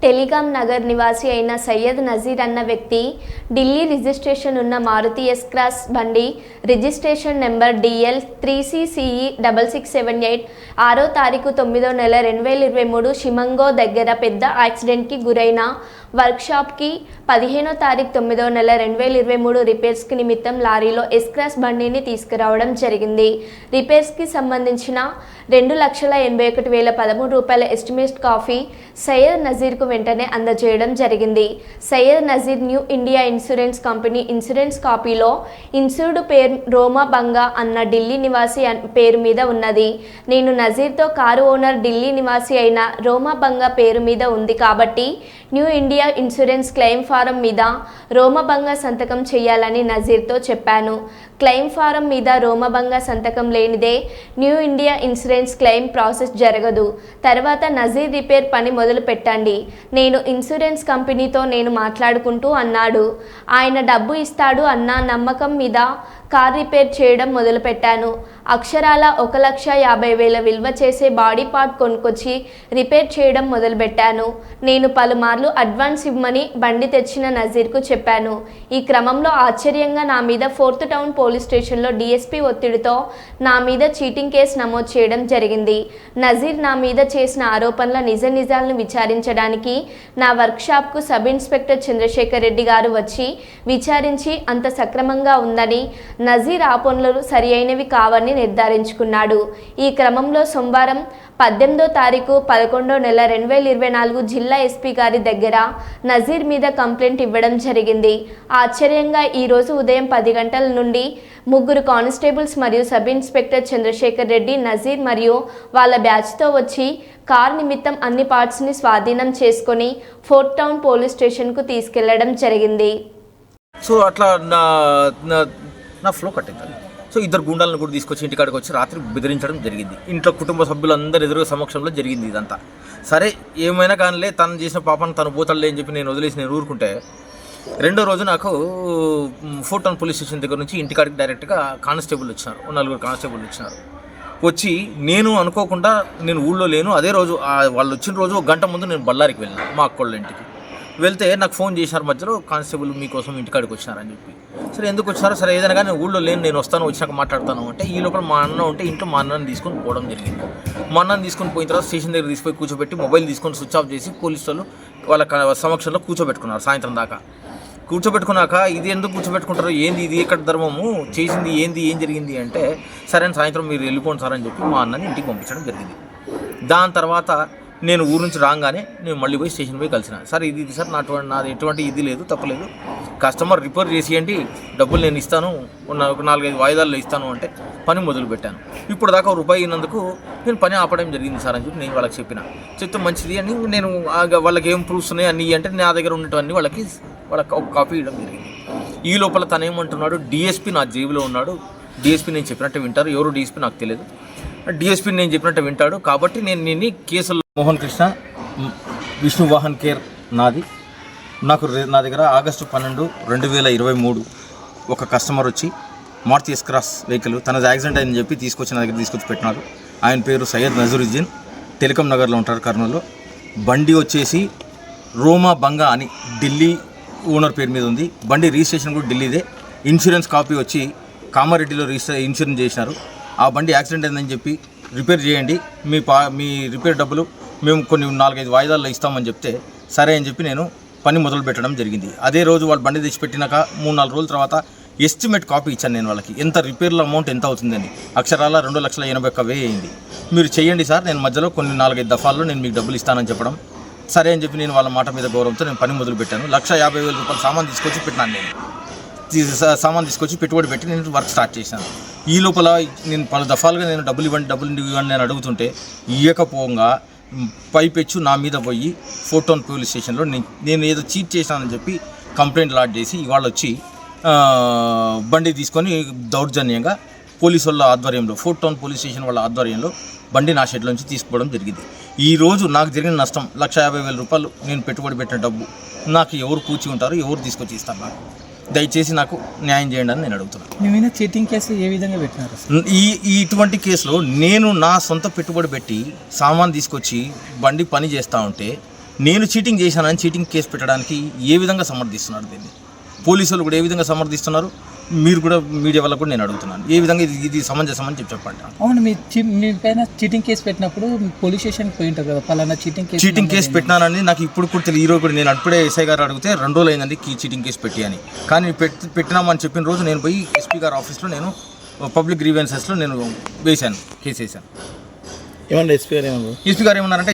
Telecom Nagar నివాసి అయిన సయ్యద్ నజీర్ అన్న వ్యక్తి ఢిల్లీ రిజిస్ట్రేషన్ ఉన్న మారుతి ఎస్ క్రాస్ బండి రిజిస్ట్రేషన్ నెంబర్ DL 3CCE 6678 6వ తారీఖు 9వ నెల 2023 షిమంగో దగ్గర పెద్ద యాక్సిడెంట్కి గురైన వర్క్షాప్కి 15వ తారీఖు 9వ నెల 2023 రిపేర్స్కి నిమిత్తం లారీలో ఎస్ క్రాస్ బండిని తీసుకురావడం జరిగింది. రిపేర్స్కి సంబంధించిన 2,81,013 రూపాయల ఎస్టిమేట్ కాపీ సయ్యద్ నజీర్కు వెంటనే అందజేయడం జరిగింది. Syed Nazir new India insurance company insurance కాపీలో ఇన్సూర్డ్ పేరు రోమా బంగా అన్న ఢిల్లీ నివాసి పేరు మీద ఉన్నది. నేను నజీర్తో కారు ఓనర్ ఢిల్లీ నివాసి అయిన రోమా బంగా పేరు మీద ఉంది కాబట్టి new India insurance claim form మీద రోమబంగా సంతకం చేయాలని నజీర్తో చెప్పాను. క్లెయిమ్ ఫారం మీద రోమబంగా సంతకం లేనిదే new India insurance claim process జరగదు. తర్వాత నజీర్ రిపేర్ పని మొదలు పెట్టండి, నేను ఇన్సూరెన్స్ కంపెనీతో నేను మాట్లాడుకుంటూ అన్నాడు. ఆయన డబ్బు ఇస్తాడు అన్న నమ్మకం మీద కార్ రిపేర్ చేయడం మొదలుపెట్టాను. అక్షరాల 1,50,000 విలువ చేసే బాడీ పార్ట్ కొనుక్కొచ్చి రిపేర్ చేయడం మొదలుపెట్టాను. నేను పలుమార్లు అడ్వాన్స్ ఇవ్వమని బండి తెచ్చిన నజీర్కు చెప్పాను. ఈ క్రమంలో ఆశ్చర్యంగా నా మీద 4th టౌన్ పోలీస్ స్టేషన్లో DSP ఒత్తిడితో నా మీద చీటింగ్ కేసు నమోదు చేయడం జరిగింది. నజీర్ నా మీద చేసిన ఆరోపణల నిజాలను విచారించడానికి నా వర్క్షాప్కు సబ్ ఇన్స్పెక్టర్ చంద్రశేఖర్ రెడ్డి గారు వచ్చి విచారించి అంత సక్రమంగా ఉందని, నజీర్ ఆ పనులు సరి అయినవి కావని నిర్ధారించుకున్నాడు. ఈ క్రమంలో సోమవారం 18వ తారీఖు 11వ నెల 2024 జిల్లా SP గారి దగ్గర నజీర్ మీద కంప్లైంట్ ఇవ్వడం జరిగింది. ఆశ్చర్యంగా ఈరోజు ఉదయం 10 గంటల నుండి 3 కానిస్టేబుల్స్ మరియు సబ్ ఇన్స్పెక్టర్ చంద్రశేఖర్ రెడ్డి నజీర్ మరియు వాళ్ళ బ్యాచ్తో వచ్చి కార్ నిమిత్తం అన్ని పార్ట్స్ని స్వాధీనం చేసుకొని 4th టౌన్ పోలీస్ స్టేషన్కు తీసుకెళ్లడం జరిగింది. సో అట్లా నా ఫ్లో కట్టింది. సో ఇద్దరు గుండాలను కూడా తీసుకొచ్చి ఇంటికాడికి వచ్చి రాత్రి బెదిరించడం జరిగింది. ఇంట్లో కుటుంబ సభ్యులందరూ ఎదురుగా సమక్షంలో జరిగింది ఇదంతా. సరే ఏమైనా కానిలే, తను చేసిన పాపను తను పోతాడులే అని చెప్పి నేను ఊరుకుంటే, రెండో రోజు నాకు 4th టౌన్ పోలీస్ స్టేషన్ దగ్గర నుంచి ఇంటికాడికి డైరెక్ట్గా కానిస్టేబుల్ వచ్చినారు, 4 కానిస్టేబుల్ వచ్చినారు. వచ్చి నేను అనుకోకుండా నేను ఊళ్ళో లేను, అదే రోజు వాళ్ళు వచ్చిన రోజు 1 గంట ముందు నేను బళ్ళారికి వెళ్ళాను మా అక్కోళ్ళ ఇంటికి. వెళ్తే నాకు ఫోన్ చేశారు మధ్యలో, కానిస్టేబుల్ మీకోసం ఇంటికాడికి వచ్చినారని చెప్పి. సరే ఎందుకు వచ్చినారో, సరే ఏదైనా కానీ ఊళ్ళో లేను, నేను వస్తాను, వచ్చినాక మాట్లాడతాను అంటే, ఈ లోపల మా అన్న ఉంటే ఇంట్లో మా అన్నని తీసుకొని పోవడం జరిగింది. మా అన్నని తీసుకొని పోయిన తర్వాత స్టేషన్ దగ్గర తీసుకుపోయి కూర్చోబెట్టి మొబైల్ తీసుకొని స్విచ్ ఆఫ్ చేసి పోలీసు వాళ్ళు వాళ్ళ సమక్షంలో కూర్చోబెట్టుకున్నారు. సాయంత్రం దాకా కూర్చోబెట్టుకున్నాక ఇది ఎందుకు కూర్చోబెట్టుకుంటారు, ఏంది ఇది, ఎక్కడ ధర్మము, చేసింది ఏంది, ఏం జరిగింది అంటే, సరే సాయంత్రం మీరు వెళ్ళిపోండి సార్ అని చెప్పి మా అన్నని ఇంటికి పంపించడం జరిగింది. దాని తర్వాత నేను ఊరు నుంచి రాగానే నేను మళ్ళీ పోయి స్టేషన్ పోయి కలిసిన. సార్ ఇది సార్ నాది ఎటువంటి ఇది లేదు, తప్పలేదు, కస్టమర్ రిపేర్ చేసేయండి, డబ్బులు నేను ఇస్తాను, ఒక 4-5 వాయిదాల్లో ఇస్తాను అంటే పని మొదలు పెట్టాను. ఇప్పుడు దాకా ₹1 అయినందుకు నేను పని ఆపడం జరిగింది సార్ అని చెప్పి నేను వాళ్ళకి చెప్తే మంచిది అని, నేను వాళ్ళకి ఏం ప్రూఫ్స్ ఉన్నాయి అన్నీ అంటే నా దగ్గర ఉన్నటువంటి వాళ్ళకి ఒక కాపీ ఇవ్వడం జరిగింది. ఈ లోపల తను ఏమంటున్నాడు, DSP నా జేబులో ఉన్నాడు, DSP నేను చెప్పినట్టు వింటారు, ఎవరు DSP నాకు తెలియదు, DSP నేను చెప్పినట్టు వింటాడు, కాబట్టి నేను కేసుల్లో మోహన్ కృష్ణ విష్ణు వాహన్ కేర్ నాది. నా దగ్గర ఆగస్టు 12, 2023 ఒక కస్టమర్ వచ్చి మారుతి ఎస్ క్రాస్ వెహికల్ తనది యాక్సిడెంట్ అని చెప్పి నా దగ్గర తీసుకొచ్చి పెట్టినాడు. ఆయన పేరు సయ్యద్ నజరుద్దీన్, టెలికాం నగర్లో ఉంటారు, కర్నూలులో. బండి వచ్చేసి రోమా బంగా అని ఢిల్లీ ఓనర్ పేరు మీద ఉంది. బండి రిజిస్ట్రేషన్ కూడా ఢిల్లీదే. ఇన్సూరెన్స్ కాపీ వచ్చి కామారెడ్డిలో ఇన్సూరెన్స్ చేసినారు. ఆ బండి యాక్సిడెంట్ అయిందని చెప్పి రిపేర్ చేయండి, మీ రిపేర్ డబ్బులు మేము కొన్ని 4-5 వాయిదాల్లో ఇస్తామని చెప్తే సరే అని చెప్పి నేను పని మొదలు పెట్టడం జరిగింది. అదే రోజు వాళ్ళు బండి తెచ్చిపెట్టినాక 3-4 రోజుల తర్వాత ఎస్టిమేట్ కాపీ ఇచ్చాను నేను వాళ్ళకి, ఎంత రిపేర్ల అమౌంట్ ఎంత అవుతుందని. అక్షరాల 2,81,000 అయింది. మీరు చేయండి సార్, నేను మధ్యలో కొన్ని 4-5 దఫాల్లో నేను మీకు డబ్బులు ఇస్తానని చెప్పడం. సరే అని చెప్పి నేను వాళ్ళ మాట మీద గౌరవంతో నేను పని మొదలు పెట్టాను. 1,50,000 రూపాయలు సామాన్ తీసుకొచ్చి పెట్టినాను. సామాన్ తీసుకొచ్చి పెట్టుబడి పెట్టి నేను వర్క్ స్టార్ట్ చేశాను. ఈ లోపల నేను పలు దఫాలుగా నేను డబ్బులు ఇవ్వండి నేను అడుగుతుంటే ఇవ్వకపోగా పైపెచ్చు నా మీద పోయి 4th టౌన్ పోలీస్ స్టేషన్లో నేను ఏదో చీట్ చేశానని చెప్పి కంప్లైంట్ లాడ్జ్ చేసి ఇవాళ వచ్చి బండి తీసుకొని దౌర్జన్యంగా పోలీసు వాళ్ళ ఆధ్వర్యంలో 4th టౌన్ పోలీస్ స్టేషన్ వాళ్ళ ఆధ్వర్యంలో బండి నా షెడ్లోంచి తీసుకోవడం జరిగింది. ఈరోజు నాకు జరిగిన నష్టం 1,50,000 రూపాయలు. నేను పెట్టుబడి పెట్టిన డబ్బు నాకు ఎవరు పూచి ఉంటారు, ఎవరు తీసుకొచ్చి ఇస్తారు, నాకు దయచేసి నాకు న్యాయం చేయండి అని నేను అడుగుతున్నాను. చీటింగ్ కేసు ఏ విధంగా పెట్టినారు? ఇటువంటి కేసులో నేను నా సొంత పెట్టుబడి పెట్టి సామాన్ తీసుకొచ్చి బండి పని చేస్తూ ఉంటే నేను చీటింగ్ చేశానని చీటింగ్ కేసు పెట్టడానికి ఏ విధంగా సమర్థిస్తున్నారు దీన్ని? పోలీసులు కూడా ఏ విధంగా సమర్థిస్తున్నారు? మీరు కూడా మీడియా వల్ల కూడా నేను అడుగుతున్నాను, ఏ విధంగా ఇది సమంజసం అని చెప్పండి. అవును, మీ పైన చీటింగ్ కేసు పెట్టినప్పుడు పోలీస్ స్టేషన్కి పోయి ఉంటారు కదా, పలానా చీటింగ్ కేసు పెట్టినానని నాకు ఇప్పుడు కూడా తెలియదు. ఈరోజు కూడా నేను అప్పుడే ఎస్ఐ గారు అడిగితే 2 రోజులు అయిందండి చీటింగ్ కేసు పెట్టి అని. కానీ పెట్టినామని చెప్పిన రోజు నేను పోయి ఎస్పీ గారి ఆఫీస్లో నేను పబ్లిక్ గ్రీవెన్సెస్లో నేను కేసు వేసాను. ఏమన్నా ఎస్పీ గారు ఏమన్నారంటే